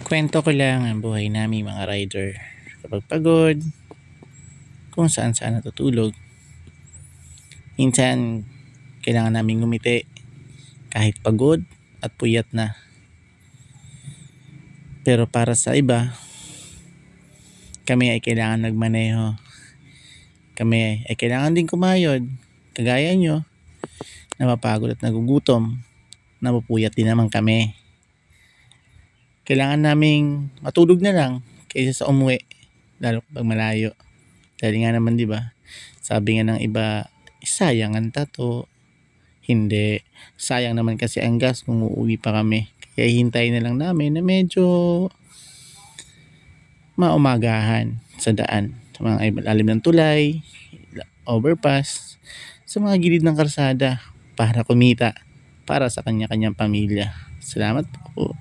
Kwento ko lang ang buhay namin mga rider. Kapag pagod, kung saan saan natutulog. Minsan, kailangan namin ngumiti kahit pagod at puyat na. Pero para sa iba, kami ay kailangan nagmaneho. Kami ay kailangan din kumayod. Kagaya nyo, napapagod at nagugutom. Napupuyat din naman kami. Kailangan naming matulog na lang kaysa sa umuwi, lalo pag malayo. Dahil nga naman 'di ba? Sabi nga ng iba, sayang ang tato. Hindi, sayang naman kasi ang gas kung uuwi pa kami. Kaya hintayin na lang namin na medyo maumagahan sa daan, sa mga ilalim ng tulay, overpass, sa mga gilid ng kalsada para kumita para sa kanya-kanyang pamilya. Salamat po.